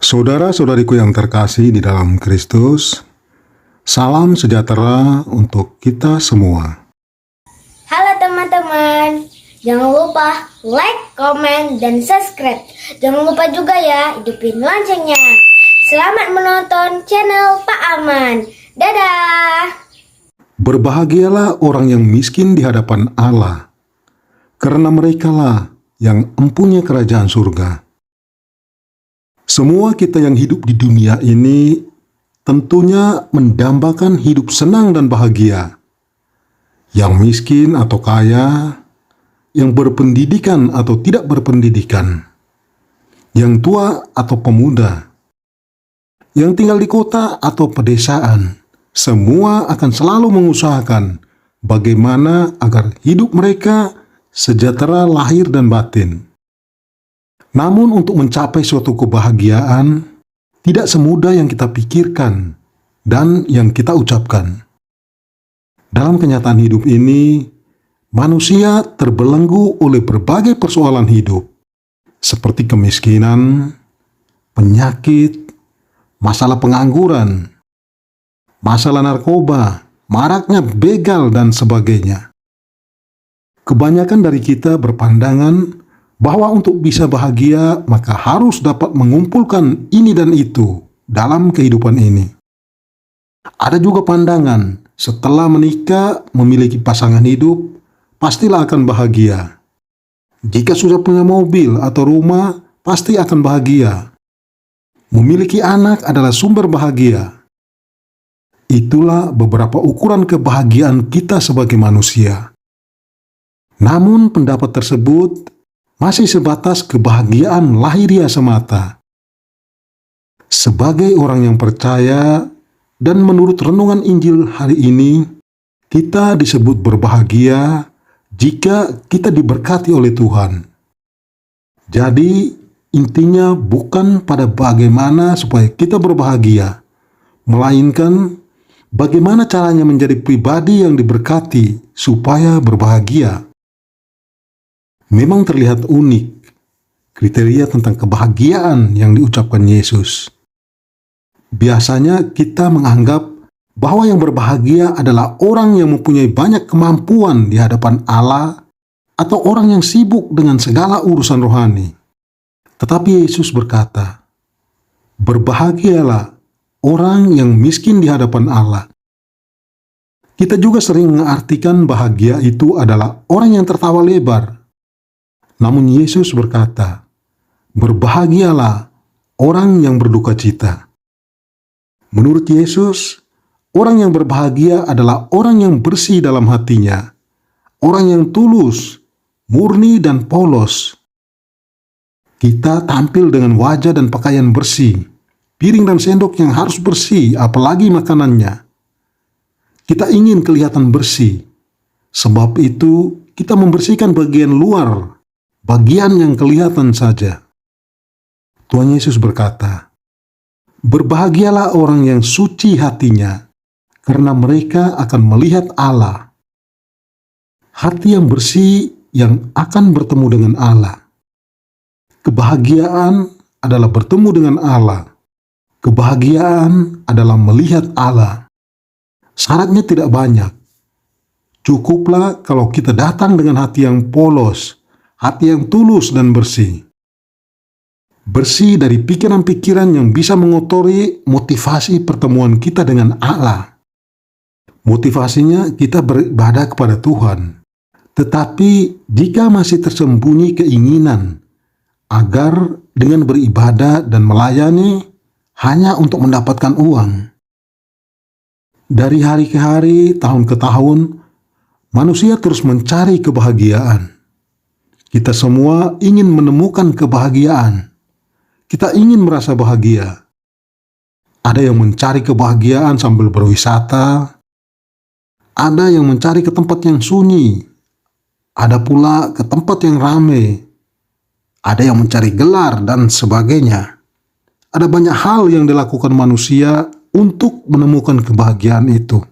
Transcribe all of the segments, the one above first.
Saudara-saudariku yang terkasih di dalam Kristus, salam sejahtera untuk kita semua. Halo teman-teman, jangan lupa like, komen, dan subscribe. Jangan lupa juga ya, hidupin loncengnya. Selamat menonton channel Pak Aman. Dadah! Berbahagialah orang yang miskin di hadapan Allah, karena merekalah yang empunya kerajaan surga. Semua kita yang hidup di dunia ini tentunya mendambakan hidup senang dan bahagia. Yang miskin atau kaya, yang berpendidikan atau tidak berpendidikan, yang tua atau pemuda, yang tinggal di kota atau pedesaan, semua akan selalu mengusahakan bagaimana agar hidup mereka sejahtera lahir dan batin. Namun untuk mencapai suatu kebahagiaan, tidak semudah yang kita pikirkan dan yang kita ucapkan. Dalam kenyataan hidup ini, manusia terbelenggu oleh berbagai persoalan hidup, seperti kemiskinan, penyakit, masalah pengangguran, masalah narkoba, maraknya begal, dan sebagainya. Kebanyakan dari kita berpandangan bahwa untuk bisa bahagia, maka harus dapat mengumpulkan ini dan itu dalam kehidupan ini. Ada juga pandangan, setelah menikah, memiliki pasangan hidup, pastilah akan bahagia. Jika sudah punya mobil atau rumah, pasti akan bahagia. Memiliki anak adalah sumber bahagia. Itulah beberapa ukuran kebahagiaan kita sebagai manusia. Namun pendapat tersebut masih sebatas kebahagiaan lahiriah semata. Sebagai orang yang percaya dan menurut renungan Injil hari ini, kita disebut berbahagia jika kita diberkati oleh Tuhan. Jadi, intinya bukan pada bagaimana supaya kita berbahagia, melainkan bagaimana caranya menjadi pribadi yang diberkati supaya berbahagia. Memang terlihat unik kriteria tentang kebahagiaan yang diucapkan Yesus. Biasanya kita menganggap bahwa yang berbahagia adalah orang yang mempunyai banyak kemampuan di hadapan Allah atau orang yang sibuk dengan segala urusan rohani. Tetapi Yesus berkata, berbahagialah orang yang miskin di hadapan Allah. Kita juga sering mengartikan bahagia itu adalah orang yang tertawa lebar. Namun Yesus berkata, berbahagialah orang yang berduka cita. Menurut Yesus, orang yang berbahagia adalah orang yang bersih dalam hatinya, orang yang tulus, murni, dan polos. Kita tampil dengan wajah dan pakaian bersih, piring dan sendok yang harus bersih, apalagi makanannya. Kita ingin kelihatan bersih, sebab itu kita membersihkan bagian luar, bagian yang kelihatan saja. Tuhan Yesus berkata, berbahagialah orang yang suci hatinya, karena mereka akan melihat Allah. Hati yang bersih yang akan bertemu dengan Allah. Kebahagiaan adalah bertemu dengan Allah. Kebahagiaan adalah melihat Allah. Syaratnya tidak banyak. Cukuplah kalau kita datang dengan hati yang polos, hati yang tulus dan bersih. Bersih dari pikiran-pikiran yang bisa mengotori motivasi pertemuan kita dengan Allah. Motivasinya kita beribadah kepada Tuhan. Tetapi jika masih tersembunyi keinginan agar dengan beribadah dan melayani hanya untuk mendapatkan uang. Dari hari ke hari, tahun ke tahun, manusia terus mencari kebahagiaan. Kita semua ingin menemukan kebahagiaan. Kita ingin merasa bahagia. Ada yang mencari kebahagiaan sambil berwisata. Ada yang mencari ke tempat yang sunyi. Ada pula ke tempat yang ramai. Ada yang mencari gelar dan sebagainya. Ada banyak hal yang dilakukan manusia untuk menemukan kebahagiaan itu.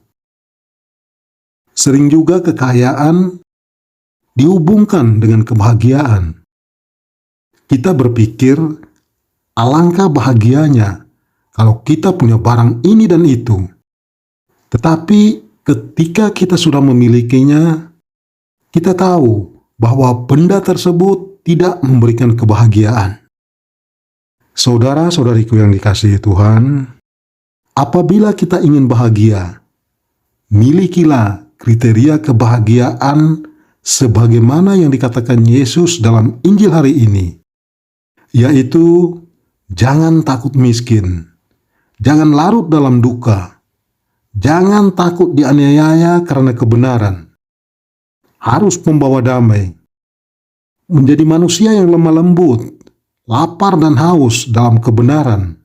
Sering juga kekayaan dihubungkan dengan kebahagiaan. Kita berpikir Alangkah bahagianya kalau kita punya barang ini dan itu. Tetapi ketika kita sudah memilikinya, kita tahu bahwa benda tersebut tidak memberikan kebahagiaan. Saudara-saudariku yang dikasihi Tuhan, apabila kita ingin bahagia, milikilah kriteria kebahagiaan sebagaimana yang dikatakan Yesus dalam Injil hari ini, yaitu jangan takut miskin, jangan larut dalam duka, jangan takut dianiaya karena kebenaran, harus membawa damai, menjadi manusia yang lemah lembut, lapar dan haus dalam kebenaran,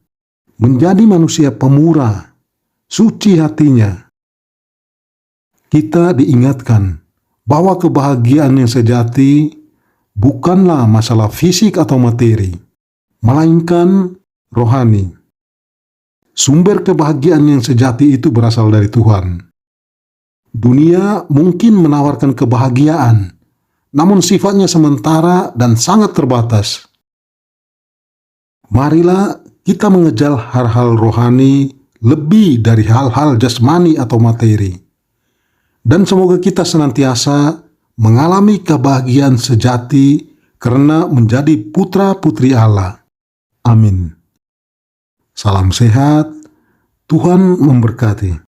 menjadi manusia pemurah, suci hatinya. Kita diingatkan bahwa kebahagiaan yang sejati bukanlah masalah fisik atau materi, melainkan rohani. Sumber kebahagiaan yang sejati itu berasal dari Tuhan. Dunia mungkin menawarkan kebahagiaan, namun sifatnya sementara dan sangat terbatas. Marilah kita mengejar hal-hal rohani lebih dari hal-hal jasmani atau materi. Dan semoga kita senantiasa mengalami kebahagiaan sejati karena menjadi putra-putri Allah. Amin. Salam sehat, Tuhan memberkati.